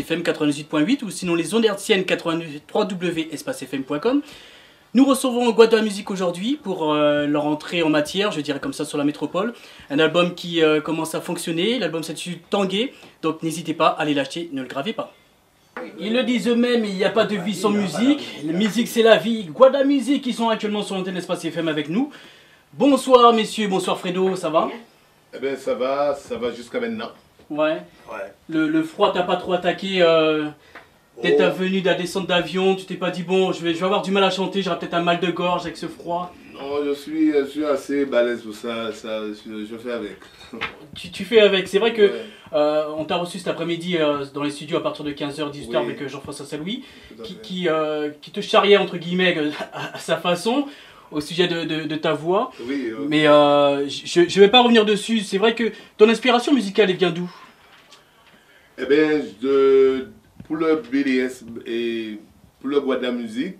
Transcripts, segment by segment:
FM 98.8 ou sinon les ondes hertziennes 3w-fm.com. Nous recevons Guada Music aujourd'hui pour leur entrée en matière, je dirais comme ça, sur la métropole. Un album qui commence à fonctionner, l'album s'intitule Tanguay, donc n'hésitez pas à aller l'acheter, ne le gravez pas. Ils le disent eux-mêmes, il n'y a pas de vie sans musique. La musique c'est la vie. Guada Music qui sont actuellement sur l'antenne Espace FM avec nous. Bonsoir messieurs, bonsoir Fredo, ça va? Eh bien ça va jusqu'à maintenant. Ouais. Le froid t'a pas trop attaqué dès ta venue de la descente d'avion, tu t'es pas dit bon je vais avoir du mal à chanter, j'aurai peut-être un mal de gorge avec ce froid? Non, je suis assez balèze pour ça, je fais avec. Tu fais avec, c'est vrai que on t'a reçu cet après-midi dans les studios à partir de 15h, 18h avec Jean-François Saint-Louis qui te charriait entre guillemets à sa façon au sujet de ta voix. Oui, mais je vais pas revenir dessus, c'est vrai que ton inspiration musicale elle vient d'où? Eh bien, pour le BDS et pour le Guada Music,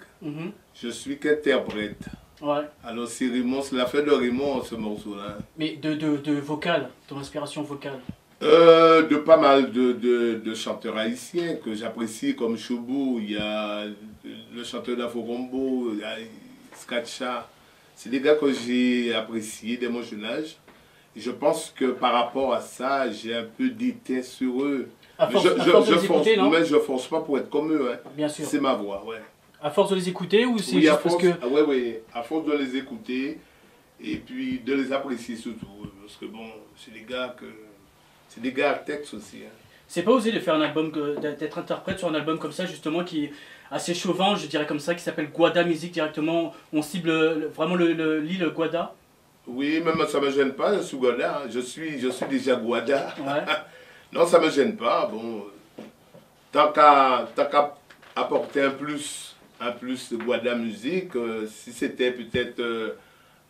je suis qu'interprète. Ouais. Alors c'est Raymond, c'est l'affaire de Raymond ce morceau-là. Mais de vocal, ton inspiration vocale? De pas mal de chanteurs haïtiens que j'apprécie comme Choubou, il y a le chanteur d'Afro-Combo, il y a Skatcha. C'est des gars que j'ai appréciés dès mon jeune âge. Et je pense que par rapport à ça, j'ai un peu déteint sur eux. À force de les écouter, non? Mais je force pas pour être comme eux. Hein. Bien sûr. C'est ma voix, ouais. À force de les écouter ou c'est oui, juste parce que... Oui, à force de les écouter et puis de les apprécier surtout. Parce que bon, c'est des gars à texte aussi. Hein. C'est pas osé de faire un album, d'être interprète sur un album comme ça justement qui est assez chauvin, je dirais comme ça, qui s'appelle Guada Music directement. On cible vraiment l'île Guada. Oui, même ça me gêne pas, je suis Guada. Hein. Je suis déjà Guada. Ouais. Non, ça me gêne pas. Bon, tant qu'à apporter un plus de Guada Music, si c'était peut-être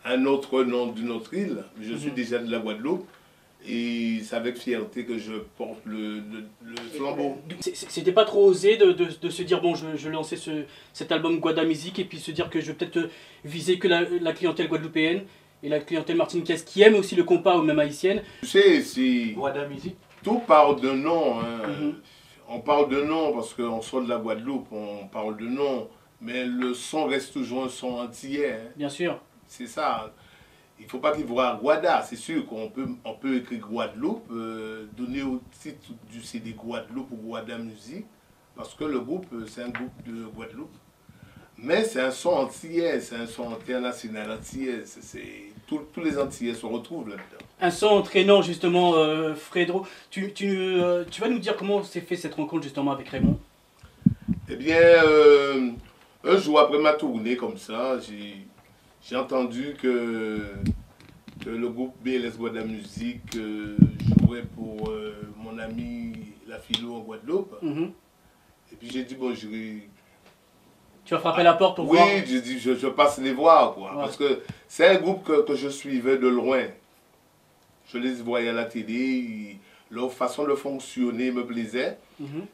un autre nom d'une autre île, je suis déjà de la Guadeloupe et c'est avec fierté que je porte le flambeau. C'était pas trop osé de se dire bon je lançais cet album Guada Music et puis se dire que je vais peut-être viser que la clientèle guadeloupéenne et la clientèle martiniquaise qui aime aussi le compas ou même haïtienne. Tu sais, si Guada Music. Tout parle de nom. Hein. On parle de nom parce qu'on sort de la Guadeloupe, on parle de nom. Mais le son reste toujours un son antillais. Hein. Bien sûr. C'est ça. Il ne faut pas qu'il voit Guada. C'est sûr qu'on peut écrire Guadeloupe, donner au titre du CD Guadeloupe ou Guada Music, parce que le groupe, c'est un groupe de Guadeloupe. Mais c'est un son antillais, c'est un son international antillais. Tous les antillais se retrouvent là-dedans. Un son entraînant justement, Fredo. Tu vas nous dire comment s'est fait cette rencontre justement avec Raymond? Eh bien, un jour après ma tournée comme ça, j'ai entendu que le groupe BLS Guada Music jouait pour mon ami La Philo en Guadeloupe. Et puis j'ai dit, bon, tu vas frapper la porte pour voir? Oui, j'ai dit, je passe les voir, quoi. Ouais. Parce que c'est un groupe que je suivais de loin. Je les voyais à la télé, leur façon de fonctionner me plaisait.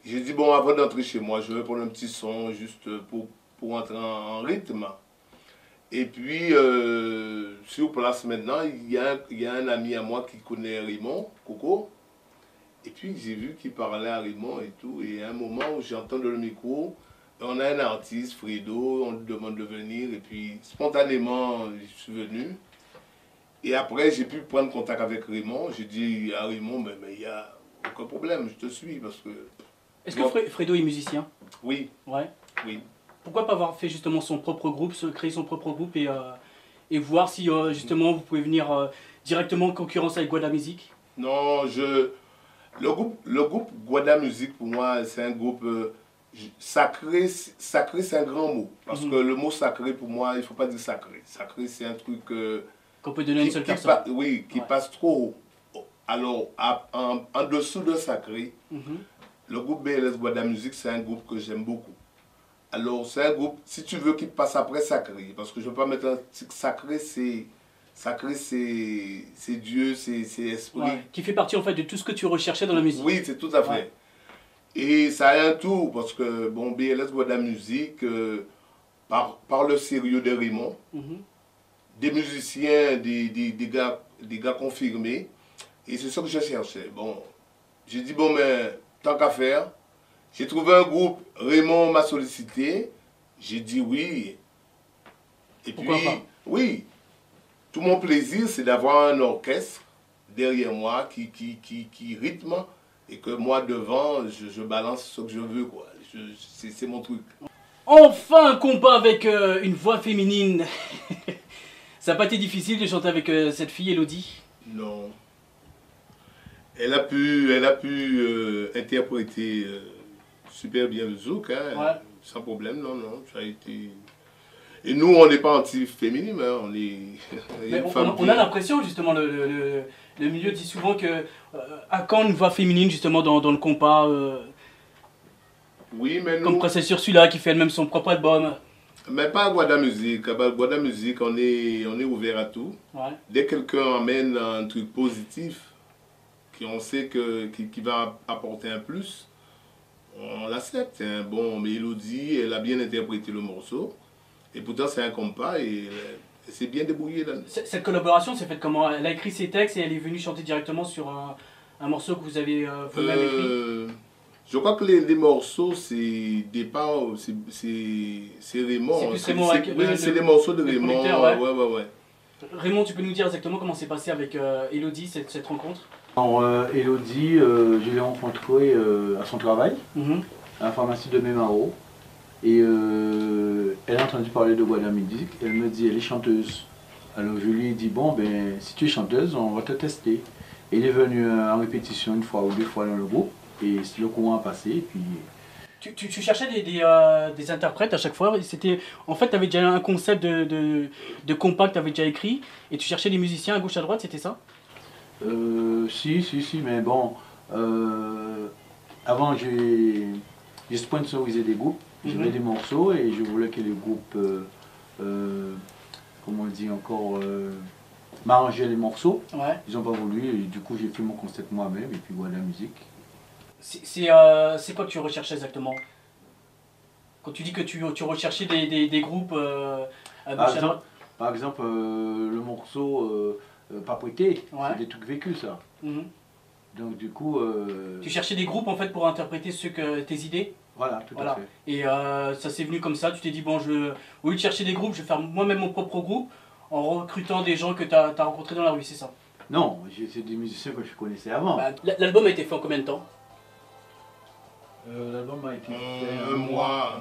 J'ai dit, bon, avant d'entrer chez moi, je vais prendre un petit son juste pour entrer en rythme. Et puis, sur place maintenant, il y a un ami à moi qui connaît Raymond, Coco. Et puis, j'ai vu qu'il parlait à Raymond et tout. Et à un moment où j'entends dans le micro, on a un artiste, Fredo, on lui demande de venir. Et puis, spontanément, je suis venu. Et après, j'ai pu prendre contact avec Raymond. J'ai dit à Raymond, mais il n'y a aucun problème, je te suis parce que... Est-ce que Fredo est musicien? Oui. Ouais. Oui. Pourquoi pas avoir fait justement son propre groupe, créer son propre groupe et voir si justement vous pouvez venir directement en concurrence avec Guada Music? Non, le groupe Guada Music pour moi c'est un groupe sacré. Sacré c'est un grand mot parce que le mot sacré pour moi il ne faut pas dire sacré. Sacré c'est un truc qu'on peut donner à une seule personne. Qui passe trop haut. Alors en dessous de sacré, le groupe BLS Guada Music c'est un groupe que j'aime beaucoup. Alors c'est un groupe, si tu veux qu'il passe après sacré, parce que je ne veux pas mettre un sacré, c'est Dieu, c'est esprit. Ouais, qui fait partie en fait de tout ce que tu recherchais dans la musique. Oui, c'est tout à fait. Ouais. Et ça a un tour, parce que bon, BLS Guada Music, par le sérieux de Raymond, des musiciens, des gars confirmés, et c'est ça que je cherchais. Bon, j'ai dit, bon, mais tant qu'à faire, J'ai trouvé un groupe, Raymond m'a sollicité, j'ai dit oui. Et Pourquoi puis, pas? oui, tout mon plaisir, c'est d'avoir un orchestre derrière moi qui rythme et que moi devant, je balance ce que je veux, quoi. C'est mon truc. Enfin un combat avec une voix féminine. Ça n'a pas été difficile de chanter avec cette fille, Elodie? Non. Elle a pu interpréter super bien le zouk, hein, Ouais. sans problème, non, non. Ça a été... Et nous, on n'est pas anti-féminisme, hein, on est... Mais on a l'impression, justement, le milieu dit souvent que à quand une voix féminine, justement, dans le compas, oui, mais nous... comme Princesse Ursula qui fait elle-même son propre album. Mais pas à Guada Musique. À Guada Musique, on est ouvert à tout. Ouais. Dès que quelqu'un amène un truc positif, on sait qui va apporter un plus, on l'accepte. C'est un bon mélodie, elle a bien interprété le morceau. Et pourtant, c'est un compas et c'est bien débrouillé. Là. Cette collaboration s'est faite comment? Elle a écrit ses textes et elle est venue chanter directement sur un morceau que vous avez vous-même écrit? Je crois que les morceaux, c'est Raymond. C'est plus Raymond. C'est les morceaux de Raymond. Ouais. Raymond, tu peux nous dire exactement comment s'est passé avec Elodie, cette rencontre? Alors, Elodie, je l'ai rencontrée à son travail, à la pharmacie de Memaro. Et elle a entendu parler de Guada Musique. Elle me dit, elle est chanteuse. Alors je lui ai dit, bon, ben, si tu es chanteuse, on va te tester. Et il est venu en répétition une fois ou deux fois dans le groupe. Et le courant a passé. Et puis... Tu cherchais des interprètes à chaque fois. En fait, tu avais déjà un concept de compas que tu avais déjà écrit. Et tu cherchais des musiciens à gauche à droite, c'était ça? Si, mais bon. Avant, j'ai sponsorisé des groupes. J'avais des morceaux et je voulais que les groupes, comment on dit encore, m'arrangeaient les morceaux. Ouais. Ils n'ont pas voulu et du coup j'ai fait mon concept moi-même et puis voilà la musique. C'est quoi que tu recherchais exactement? Quand tu dis que tu recherchais des groupes à gauche à droite? Par exemple, le morceau Papoté, ouais. C'est des trucs vécus ça. Donc du coup... Tu cherchais des groupes en fait pour interpréter tes idées? Voilà, tout à fait. Et ça s'est venu comme ça, tu t'es dit, bon, au lieu de chercher des groupes, je vais faire moi-même mon propre groupe en recrutant des gens que tu as rencontrés dans la rue, c'est ça? Non, c'est des musiciens que je connaissais avant. Bah, l'album a été fait en combien de temps? L'album a été fait un mois.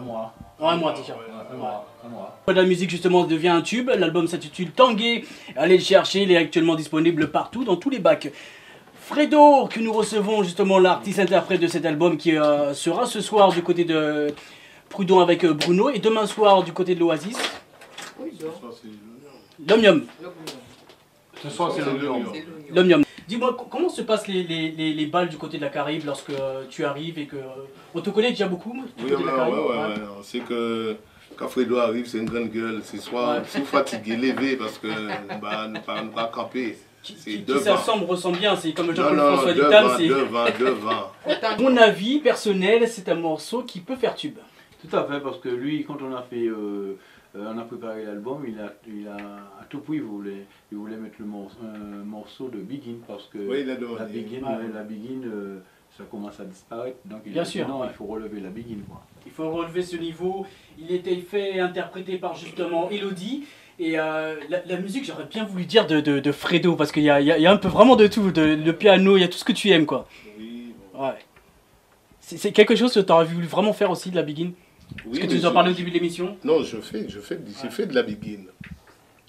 Un mois déjà. Un mois. La musique justement devient un tube, l'album s'intitule Tanguay, allez le chercher, il est actuellement disponible partout, dans tous les bacs. Fredo, que nous recevons justement l'artiste interprète de cet album qui sera ce soir du côté de Prud'hon avec Bruno et demain soir du côté de l'Oasis. L'Omnium. Ce soir c'est l'Omnium. Dis-moi, comment se passent les balles du côté de la Caraïbe lorsque tu arrives et que... On te connaît déjà beaucoup du côté de la Caraïbe? Ouais. On sait que quand Fredo arrive, c'est une grande gueule. C'est soit fatigué, levé parce que ne pas camper. Qui ressemble bien, c'est comme Jean-Paul François Littam. Devant. Mon avis personnel, c'est un morceau qui peut faire tube. Tout à fait, parce que lui, quand on a fait, on a préparé l'album, il a à tout prix, il voulait mettre un morceau de Begin, parce que oui, il a demandé. la Begin, ça commence à disparaître, donc il faut relever la Begin, quoi. Il faut relever ce niveau. Il était fait et interprété par justement Elodie. Et la musique, j'aurais bien voulu dire de Fredo, parce qu'il y a un peu vraiment de tout, le piano, il y a tout ce que tu aimes, quoi. Oui. Ouais. C'est quelque chose que tu aurais voulu vraiment faire aussi, de la Begin? Est-ce que tu nous en parlais au début de l'émission? Non, j'ai fait de la Begin.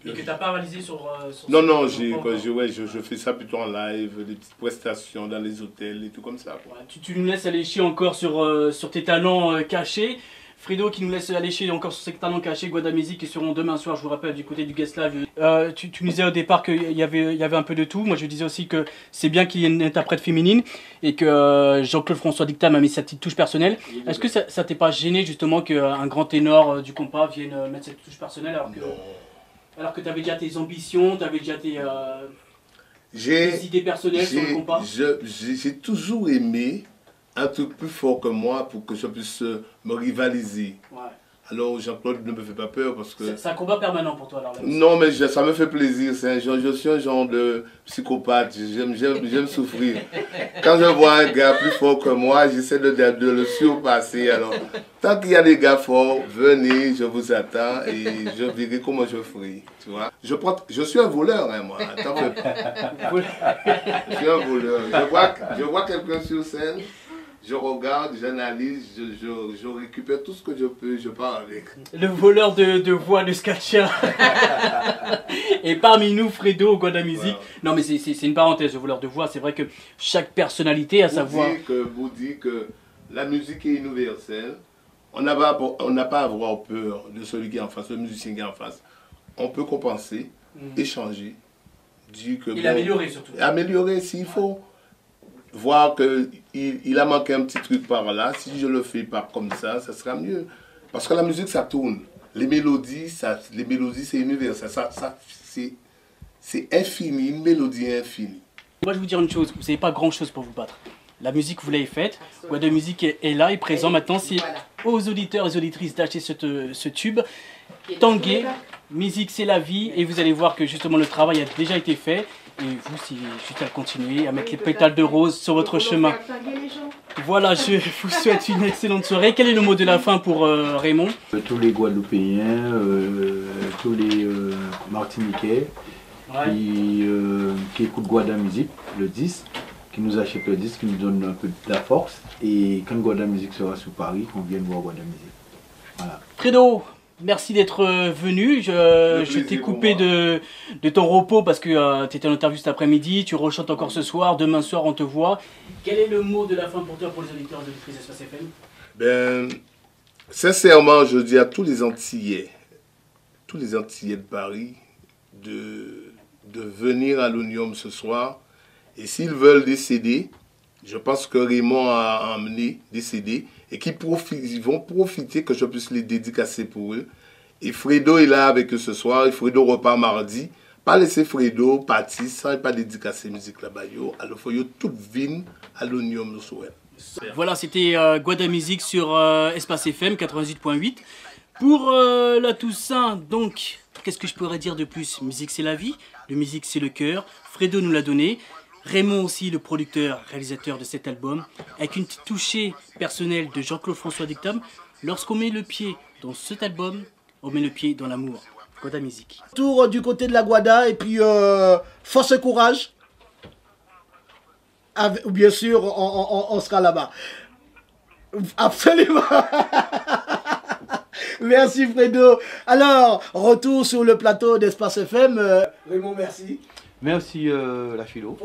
Et que tu n'as pas réalisé sur non, je fais ça plutôt en live, des petites prestations dans les hôtels et tout comme ça. Quoi. Ouais, tu nous laisses aller chier encore sur tes talents cachés. Fredo qui nous laisse aller chier encore sur ses talents cachés. Guada Musique qui seront demain soir, je vous rappelle, du côté du Guest Live. Tu nous disais au départ qu'il y avait un peu de tout. Moi je disais aussi que c'est bien qu'il y ait une interprète féminine et que Jean-Claude François Littam a mis sa petite touche personnelle. Est-ce que ça t'est pas gêné justement qu'un grand ténor du compas vienne mettre cette touche personnelle alors que tu avais déjà tes ambitions, tu avais déjà tes idées personnelles sur le compas? J'ai toujours aimé un truc plus fort que moi pour que je puisse me rivaliser. Ouais. Alors Jean-Claude ne me fait pas peur parce que... C'est un combat permanent pour toi alors là. Non, mais ça me fait plaisir. Je suis un genre de psychopathe. J'aime souffrir. Quand je vois un gars plus fort que moi, j'essaie de le surpasser. Alors, tant qu'il y a des gars forts, venez, je vous attends et je verrai comment je ferai. Tu vois? Je suis un voleur, hein, moi. Attends, je suis un voleur. Je vois quelqu'un sur scène. Je regarde, j'analyse, je récupère tout ce que je peux, je pars avec. Le voleur de voix, le scratcher. Et parmi nous, Fredo, Guada Music. Voilà. Non mais c'est une parenthèse, le voleur de voix. C'est vrai que chaque personnalité a sa voix. Vous dites que la musique est universelle. On n'a pas à avoir peur de celui qui est en face, le musicien qui est en face. On peut compenser, échanger. Dire que, et améliorer surtout. Améliorer s'il faut. Voir qu'il a manqué un petit truc par là, si je le fais pas comme ça sera mieux. Parce que la musique, ça tourne. Les mélodies, c'est universel. C'est infini, une mélodie infinie. Moi, je vais vous dire une chose, vous n'avez pas grand-chose pour vous battre. La musique, vous l'avez faite. Guada Music est là, est présent. Maintenant, c'est aux auditeurs et aux auditrices d'acheter ce tube. Tanguay, musique, c'est la vie. Et vous allez voir que justement, le travail a déjà été fait. Et vous, c'est juste à continuer, à mettre les pétales de rose sur votre chemin. Voilà, je vous souhaite une excellente soirée. Quel est le mot de la fin pour Raymond? Tous les Guadeloupéens, tous les Martiniquais qui écoutent Guada Music, le disque, qui nous achètent le disque, qui nous donnent un peu de la force. Et quand Guada Music sera sur Paris, qu'on vienne voir Guada Music. Voilà. Fredo, merci d'être venu. Je t'ai coupé de ton repos parce que tu étais en interview cet après-midi. Tu rechantes encore ce soir. Demain soir, on te voit. Quel est le mot de la fin pour toi, pour les auditeurs de l'Auditrice Espace FM? Ben, sincèrement, je dis à tous les Antillais de Paris, de venir à l'Onium ce soir. Et s'ils veulent des CD, je pense que Raymond a amené des CD et ils vont profiter que je puisse les dédicacer pour eux. Et Fredo est là avec eux ce soir et Fredo repart mardi. Pas laisser Fredo partir sans pas dédicacer musique là-bas. Alors, il faut tout vin à l'Onium le soir. Voilà, c'était Guada Music sur Espace FM 98.8. Pour la Toussaint, donc, qu'est-ce que je pourrais dire de plus? Musique, c'est la vie. Le musique, c'est le cœur. Fredo nous l'a donné. Raymond aussi, le producteur, réalisateur de cet album, avec une petite touchée personnelle de Jean-Claude François Dictam. Lorsqu'on met le pied dans cet album, on met le pied dans l'amour. Guada Music. Tour du côté de la Guada et puis force et courage. Bien sûr, on sera là-bas. Absolument. Merci Fredo. Alors, retour sur le plateau d'Espace FM. Raymond, merci. Merci la philo.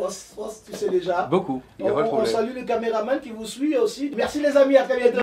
Tu sais déjà. Beaucoup. On salue le caméraman qui vous suit aussi. Merci les amis, à très bientôt.